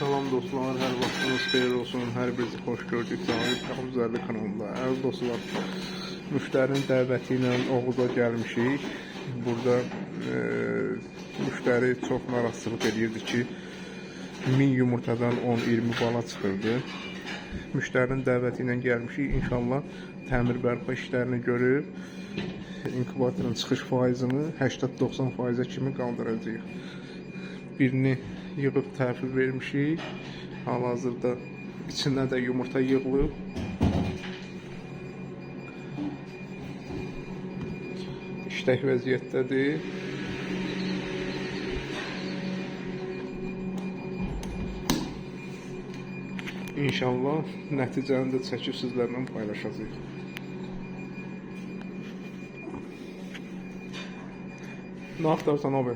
Salam dostlar, hər vaxtınız xeyir olsun. Hər birinizi xoş gördük. Cahil kanalında. Əziz dostlar, müştərinin dəvəti ilə Oğuz'a gəlmişik. Burada müştəri çox narahatçılıq edirdi ki, 1000 yumurtadan 10-20 bala çıxırdı. Müştərinin dəvəti ilə gəlmişik. İnşallah təmir bərpa işlərini görüb inkubatorun çıxış faizini 80-90%-ə kimi qaldıracağıq. Birini yığıb təhvil vermişik. Hal-hazırda içində də yumurta yığılıb. İşlək vəziyyətdədir. İnşallah nəticəni də çəkib sizlərlə paylaşacağıq. Ne aktarsan abi?